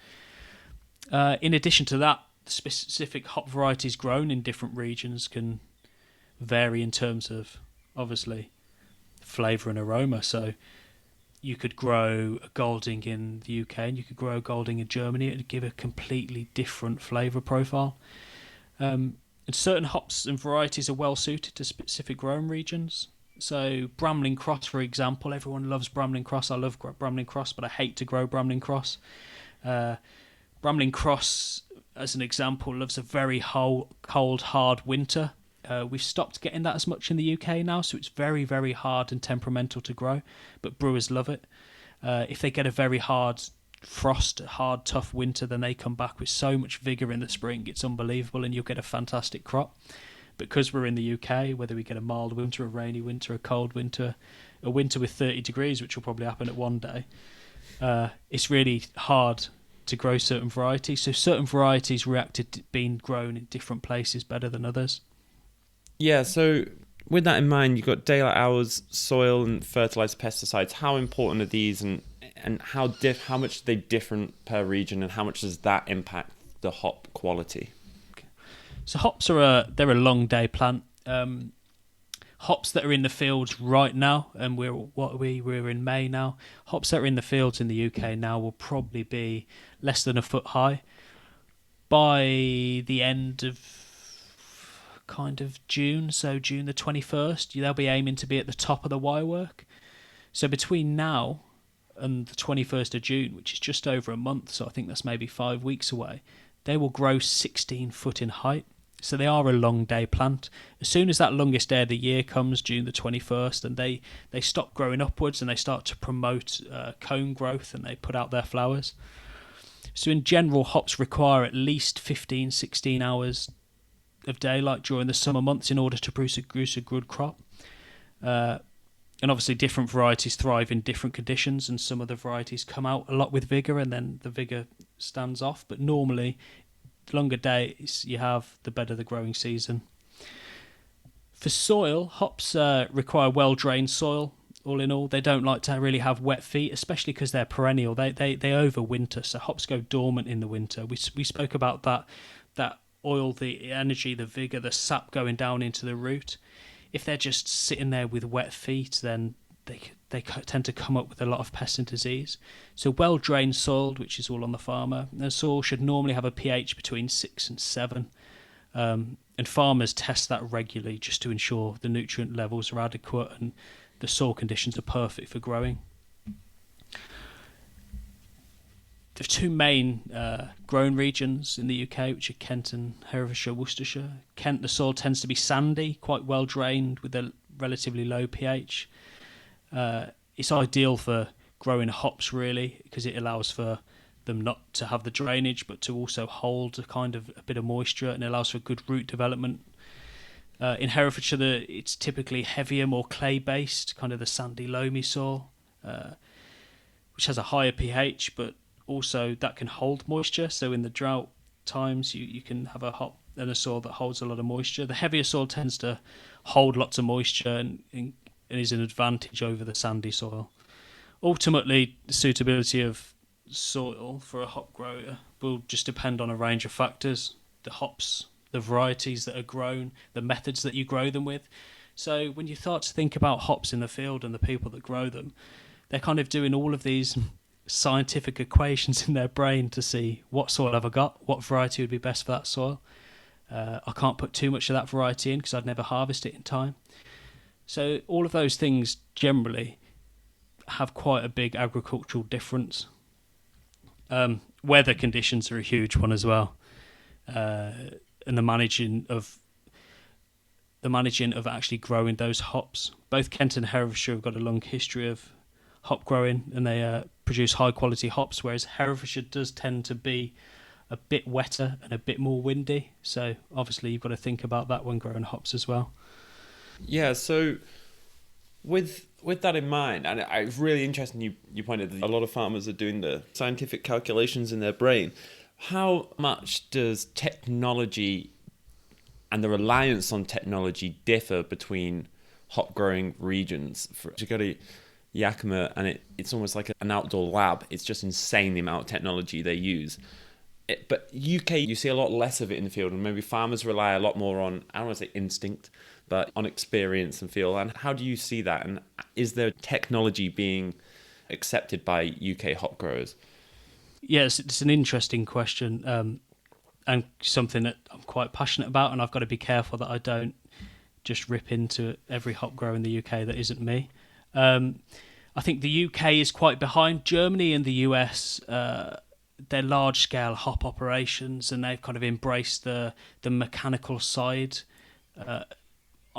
In addition to that, the specific hop varieties grown in different regions can vary in terms of, obviously, flavour and aroma. So you could grow a Golding in the UK and you could grow a Golding in Germany. It would give a completely different flavour profile. And certain hops and varieties are well suited to specific growing regions. So Bramling Cross, for example, everyone loves Bramling Cross. I love Bramling Cross, but I hate to grow Bramling Cross. Bramling Cross, as an example, loves a very cold, hard winter. We've stopped getting that as much in the UK now, so it's very, very hard and temperamental to grow, but brewers love it. If they get a very hard frost, hard, tough winter, then they come back with so much vigour in the spring. It's unbelievable, and you'll get a fantastic crop. Because we're in the UK, whether we get a mild winter, a rainy winter, a cold winter, a winter with 30 degrees, which will probably happen at one day, it's really hard to grow certain varieties. So certain varieties reacted to being grown in different places better than others. Yeah, so with that in mind, you've got daylight hours, soil and fertilizer pesticides. How important are these, and how much are they different per region, and how much does that impact the hop quality? So hops they're a long day plant. Hops that are in the fields right now, and we're in May now. Hops that are in the fields in the UK now will probably be less than a foot high by the end of kind of June. So June the 21st, they'll be aiming to be at the top of the wire work. So between now and the 21st of June, which is just over a month, so I think that's maybe 5 weeks away, they will grow 16 foot in height. So they are a long day plant. As soon as that longest day of the year comes, June the 21st, and they stop growing upwards and they start to promote cone growth and they put out their flowers. So in general, hops require at least 15, 16 hours of daylight during the summer months in order to produce a good crop. And obviously different varieties thrive in different conditions, and some of the varieties come out a lot with vigour and then the vigour stands off. But normally, the longer days you have, the better the growing season. For soil, hops require well-drained soil. All in all, they don't like to really have wet feet, especially because they're perennial. They overwinter, so hops go dormant in the winter. We spoke about that oil, the energy, the vigour, the sap going down into the root. If they're just sitting there with wet feet, then they tend to come up with a lot of pest and disease. So well-drained soil, which is all on the farmer, the soil should normally have a pH between 6 and 7. And farmers test that regularly just to ensure the nutrient levels are adequate and the soil conditions are perfect for growing. There's two main growing regions in the UK, which are Kent and Herefordshire, Worcestershire. Kent, the soil tends to be sandy, quite well drained with a relatively low pH. It's ideal for growing hops, really, because it allows for them not to have the drainage, but to also hold a bit of moisture, and it allows for good root development. In Herefordshire, it's typically heavier, more clay-based, kind of the sandy, loamy soil, which has a higher pH, but also that can hold moisture. So in the drought times, you can have a hop and a soil that holds a lot of moisture. The heavier soil tends to hold lots of moisture and is an advantage over the sandy soil. Ultimately, the suitability of soil for a hop grower will just depend on a range of factors: the hops, the varieties that are grown, the methods that you grow them with. So when you start to think about hops in the field and the people that grow them, they're kind of doing all of these scientific equations in their brain to see what soil have I got, what variety would be best for that soil. I can't put too much of that variety in because I'd never harvest it in time. So all of those things generally have quite a big agricultural difference. Weather conditions are a huge one as well, and the managing of actually growing those hops. Both Kent and Herefordshire have got a long history of hop growing, and they produce high quality hops, whereas Herefordshire does tend to be a bit wetter and a bit more windy. So obviously you've got to think about that when growing hops as well. Yeah, so with that in mind, and it's really interesting you pointed that a lot of farmers are doing the scientific calculations in their brain. How much does technology and the reliance on technology differ between hop growing regions? You go to Yakima and it's almost like an outdoor lab. It's just insane the amount of technology they use. But UK, you see a lot less of it in the field, and maybe farmers rely a lot more on, I don't want to say instinct, but on experience and feel. And how do you see that? And is there technology being accepted by UK hop growers? Yes, it's an interesting question, and something that I'm quite passionate about, and I've got to be careful that I don't just rip into every hop grower in the UK that isn't me. I think the UK is quite behind Germany and the US. They're large-scale hop operations, and they've kind of embraced the mechanical side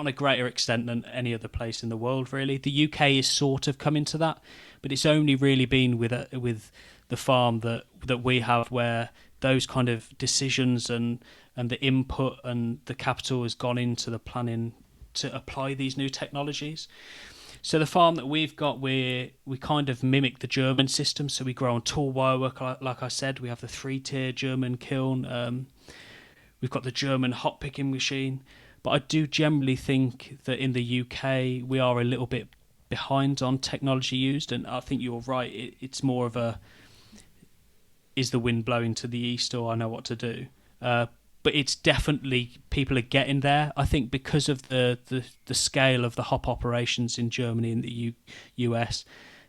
on a greater extent than any other place in the world, really. The UK is sort of coming to that, but it's only really been with the farm that we have, where those kind of decisions and the input and the capital has gone into the planning to apply these new technologies. So the farm that we've got, we kind of mimic the German system. So we grow on tall wire work, like I said. We have the 3-tier German kiln. We've got the German hop picking machine. But I do generally think that in the UK we are a little bit behind on technology used, and I think you're right. It's more of a, is the wind blowing to the east, or I know what to do. But it's definitely, people are getting there. I think because of the scale of the hop operations in Germany and the US,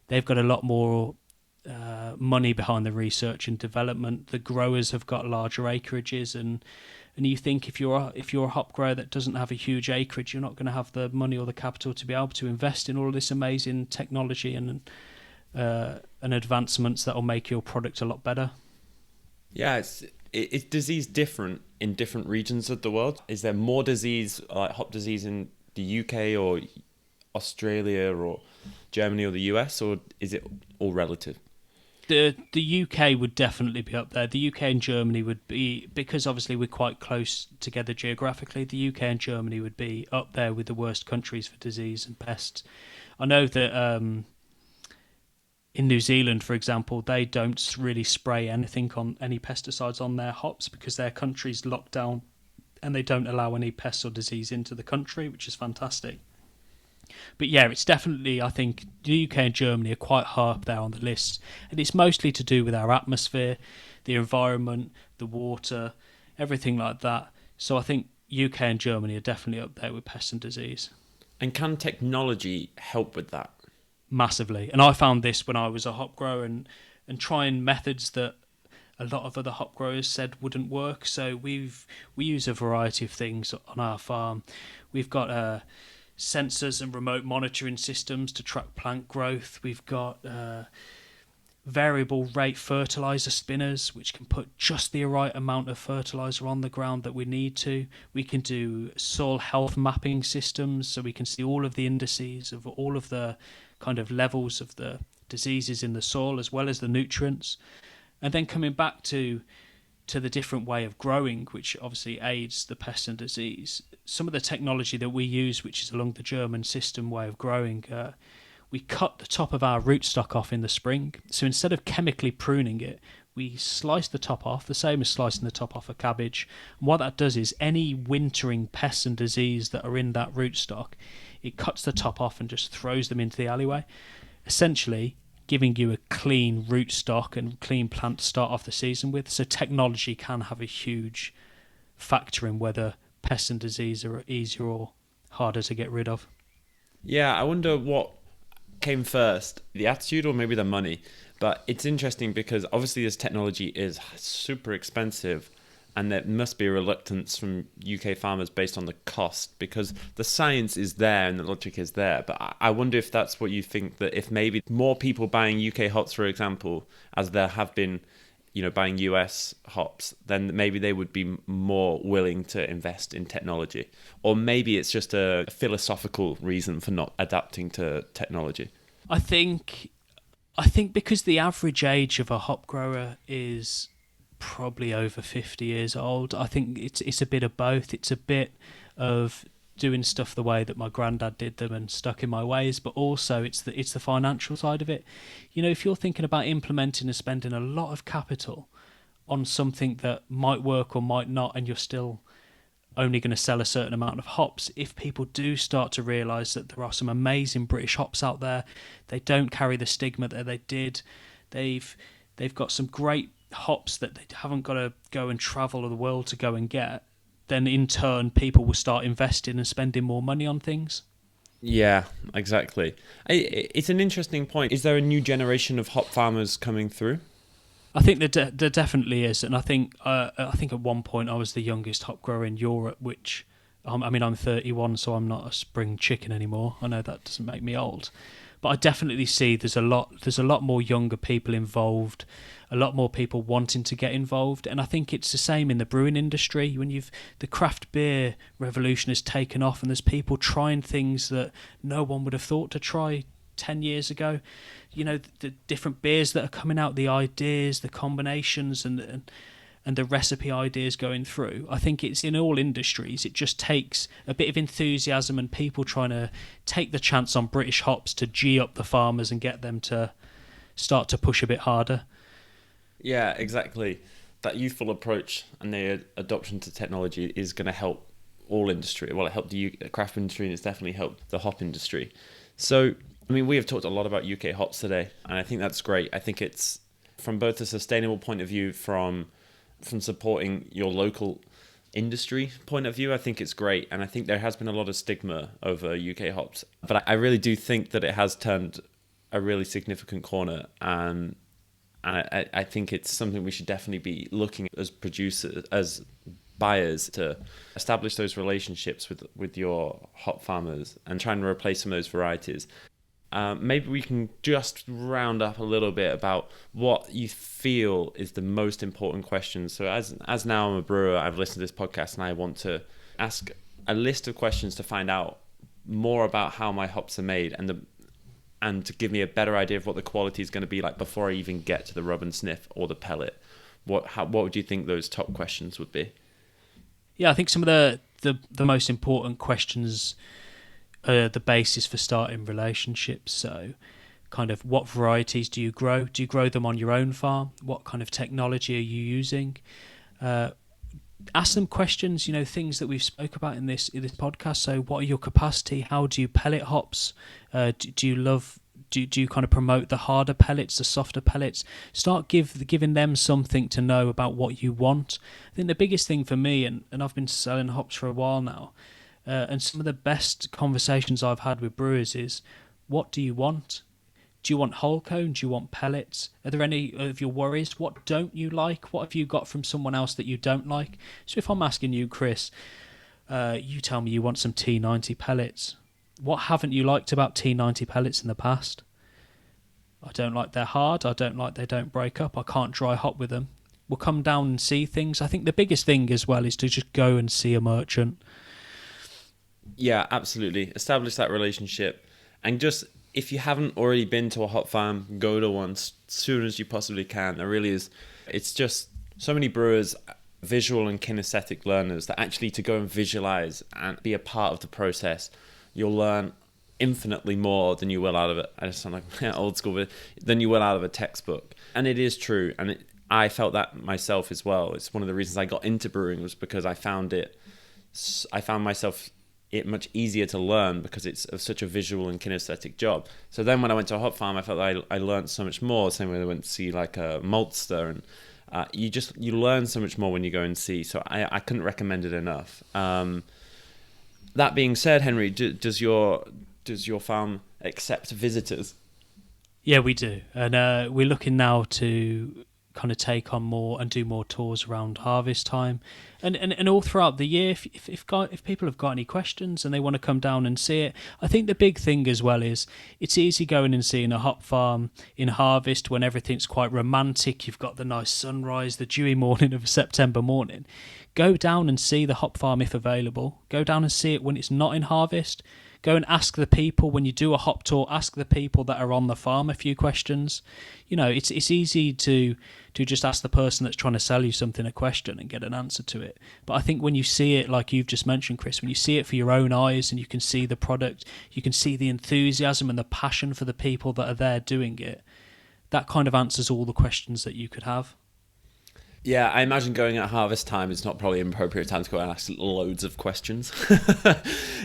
they've got a lot more money behind the research and development. The growers have got larger acreages, and you think if you're a hop grower that doesn't have a huge acreage, you're not going to have the money or the capital to be able to invest in all of this amazing technology and advancements that will make your product a lot better. Yeah, is disease different in different regions of the world? Is there more disease, like hop disease, in the UK or Australia or Germany or the US, or is it all relative? The UK would definitely be up there. The UK and Germany would be, because obviously we're quite close together geographically, the UK and Germany would be up there with the worst countries for disease and pests. I know that in New Zealand, for example, they don't really spray anything on any pesticides on their hops because their country's locked down and they don't allow any pests or disease into the country, which is fantastic. But yeah, it's definitely, I think the UK and Germany are quite high up there on the list, and it's mostly to do with our atmosphere, the environment, the water, everything like that. So I think UK and Germany are definitely up there with pests and disease. And can technology help with that? Massively. And I found this when I was a hop grower and trying methods that a lot of other hop growers said wouldn't work. So we use a variety of things on our farm. We've got sensors and remote monitoring systems to track plant growth. We've got variable rate fertilizer spinners, which can put just the right amount of fertilizer on the ground that we need to. We can do soil health mapping systems, so we can see all of the indices of all of the kind of levels of the diseases in the soil as well as the nutrients. And then coming back to the different way of growing, which obviously aids the pest and disease, some of the technology that we use, which is along the German system way of growing, we cut the top of our rootstock off in the spring. So instead of chemically pruning it, we slice the top off, the same as slicing the top off a cabbage. And what that does is any wintering pests and disease that are in that rootstock, it cuts the top off and just throws them into the alleyway, essentially giving you a clean rootstock and clean plant to start off the season with. So technology can have a huge factor in whether pests and disease are easier or harder to get rid of. Yeah, I wonder what came first, the attitude or maybe the money. But it's interesting because obviously this technology is super expensive, and there must be a reluctance from UK farmers based on the cost, because the science is there and the logic is there. But I wonder if that's what you think, that if maybe more people buying UK hops, for example, as there have been, buying US hops, then maybe they would be more willing to invest in technology. Or maybe it's just a philosophical reason for not adapting to technology. I think because the average age of a hop grower is probably over 50 years old, I think it's a bit of both. It's a bit of doing stuff the way that my granddad did them and stuck in my ways, but also it's the financial side of it. If you're thinking about implementing and spending a lot of capital on something that might work or might not, and you're still only going to sell a certain amount of hops, if people do start to realise that there are some amazing British hops out there, they don't carry the stigma that they did, they've got some great hops that they haven't got to go and travel the world to go and get, then in turn people will start investing and spending more money on things. Yeah, exactly. It's an interesting point. Is there a new generation of hop farmers coming through? I think there definitely is, and I think at one point I was the youngest hop grower in Europe, which I'm 31, so I'm not a spring chicken anymore. I know that doesn't make me old, But I definitely see there's a lot more younger people involved, a lot more people wanting to get involved, and I think it's the same in the brewing industry. When the craft beer revolution has taken off, and there's people trying things that no one would have thought to try 10 years ago. The different beers that are coming out, the ideas, the combinations, and the recipe ideas going through. I think it's in all industries. It just takes a bit of enthusiasm and people trying to take the chance on British hops to G up the farmers and get them to start to push a bit harder. Yeah, exactly. That youthful approach and the adoption to technology is going to help all industry. Well, it helped the craft industry, and it's definitely helped the hop industry. So, I mean, we have talked a lot about UK hops today, and I think that's great. I think it's from both a sustainable point of view, from supporting your local industry point of view. I think it's great, and I think there has been a lot of stigma over UK hops, but I really do think that it has turned a really significant corner, and I think it's something we should definitely be looking at as producers, as buyers, to establish those relationships with your hop farmers and try and replace some of those varieties. Maybe we can just round up a little bit about what you feel is the most important question. So as now I'm a brewer, I've listened to this podcast, and I want to ask a list of questions to find out more about how my hops are made, and to give me a better idea of what the quality is going to be like before I even get to the rub and sniff or the pellet. What would you think those top questions would be? Yeah, I think some of the most important questions are the basis for starting relationships. So kind of, what varieties do you grow? Do you grow them on your own farm? What kind of technology are you using? Ask them questions, things that we've spoke about in this podcast. So what are your capacity? How do you pellet hops? Do you kind of promote the harder pellets, the softer pellets? Start giving them something to know about what you want. I think the biggest thing for me, and I've been selling hops for a while now, and some of the best conversations I've had with brewers is, what do you want? Do you want whole cone? Do you want pellets? Are there any of your worries? What don't you like? What have you got from someone else that you don't like? So if I'm asking you, Chris, you tell me you want some T90 pellets. What haven't you liked about T90 pellets in the past? I don't like they're hard. I don't like they don't break up. I can't dry hop with them. We'll come down and see things. I think the biggest thing as well is to just go and see a merchant. Yeah, absolutely. Establish that relationship, and just, if you haven't already been to a hop farm, go to one as soon as you possibly can. There really is. It's just so many brewers, visual and kinesthetic learners, that actually, to go and visualize and be a part of the process, you'll learn infinitely more than you will out of it. I just sound like old school, but than you will out of a textbook. And it is true. And I felt that myself as well. It's one of the reasons I got into brewing, was because I found myself it much easier to learn, because it's such a visual and kinesthetic job. So then when I went to a hop farm, I felt like I learned so much more. Same way I went to see like a maltster, and you learn so much more when you go and see. So I couldn't recommend it enough. That being said, Henry, does your farm accept visitors? Yeah, we do, and we're looking now to kind of take on more and do more tours around harvest time, and all throughout the year. If people have got any questions and they want to come down and see it, I think the big thing as well is it's easy going and seeing a hop farm in harvest when everything's quite romantic. You've got the nice sunrise, the dewy morning of a September morning. Go down and see the hop farm if available. Go down and see it when it's not in harvest. Go and ask the people, when you do a hop tour, ask the people that are on the farm a few questions. It's easy to just ask the person that's trying to sell you something a question and get an answer to it. But I think when you see it, like you've just mentioned, Chris, when you see it for your own eyes and you can see the product, you can see the enthusiasm and the passion for the people that are there doing it, that kind of answers all the questions that you could have. Yeah, I imagine going at harvest time is not probably an appropriate time to go and ask loads of questions.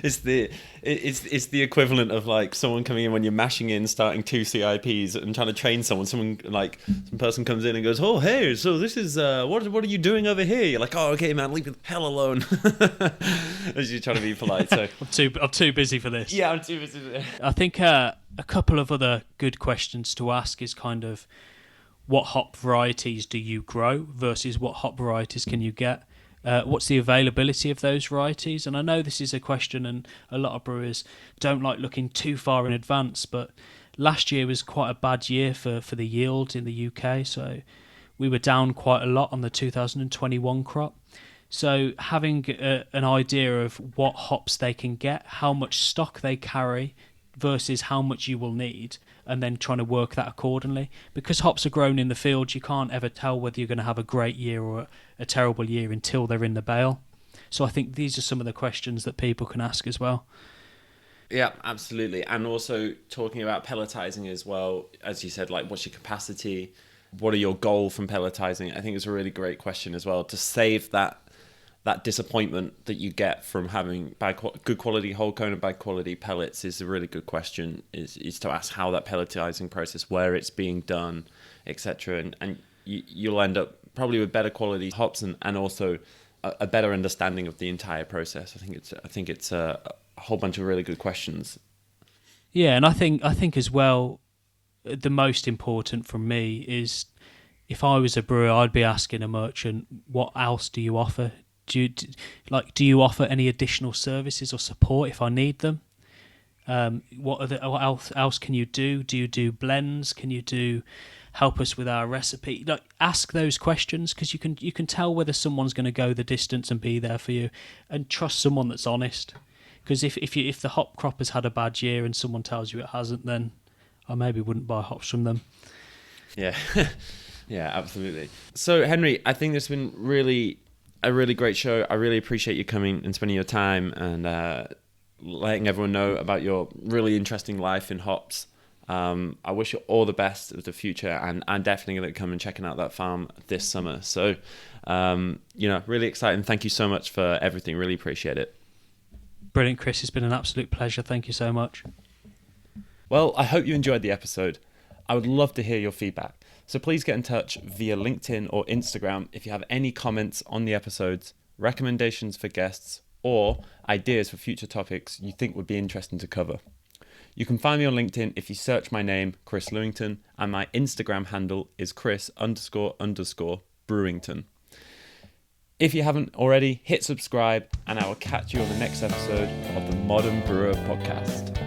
It's the equivalent of like someone coming in when you're mashing in, starting 2 CIPs and trying to train someone. Some person comes in and goes, "Oh, hey, so this is what are you doing over here?" You're like, "Oh, okay, man, leave me the hell alone." As you're trying to be polite. So I'm too busy for this. Yeah, I'm too busy. I think a couple of other good questions to ask is kind of, what hop varieties do you grow versus what hop varieties can you get? What's the availability of those varieties? And I know this is a question, and a lot of brewers don't like looking too far in advance, but last year was quite a bad year for the yield in the UK, so we were down quite a lot on the 2021 crop. So having an idea of what hops they can get, how much stock they carry versus how much you will need, and then trying to work that accordingly. Because hops are grown in the field, you can't ever tell whether you're going to have a great year or a terrible year until they're in the bale. So I think these are some of the questions that people can ask as well. Yeah, absolutely. And also talking about pelletizing as well, as you said, like what's your capacity? What are your goal from pelletizing? I think it's a really great question as well, to save that disappointment that you get from having good quality whole cone and bad quality pellets. Is a really good question, is to ask how that pelletizing process, where it's being done, etc. And you'll end up probably with better quality hops and also a better understanding of the entire process. I think it's a whole bunch of really good questions. Yeah, and I think as well, the most important from me is, if I was a brewer, I'd be asking a merchant, what else do you offer? Do you offer any additional services or support if I need them? What else can you do? Do you do blends? Can you help us with our recipe? Like, ask those questions, because you can tell whether someone's going to go the distance and be there for you, and trust someone that's honest. Because if the hop crop has had a bad year and someone tells you it hasn't, then I maybe wouldn't buy hops from them. Yeah, yeah, absolutely. So Henry, I think this has been a really great show. I really appreciate you coming and spending your time and letting everyone know about your really interesting life in hops. I wish you all the best of the future, and I'm definitely going to come and checking out that farm this summer. So, really exciting. Thank you so much for everything. Really appreciate it. Brilliant, Chris. It's been an absolute pleasure. Thank you so much. Well, I hope you enjoyed the episode. I would love to hear your feedback. So please get in touch via LinkedIn or Instagram if you have any comments on the episodes, recommendations for guests, or ideas for future topics you think would be interesting to cover. You can find me on LinkedIn if you search my name, Chris Lewington, and my Instagram handle is Chris__Brewington. If you haven't already, hit subscribe, and I will catch you on the next episode of the Modern Brewer Podcast.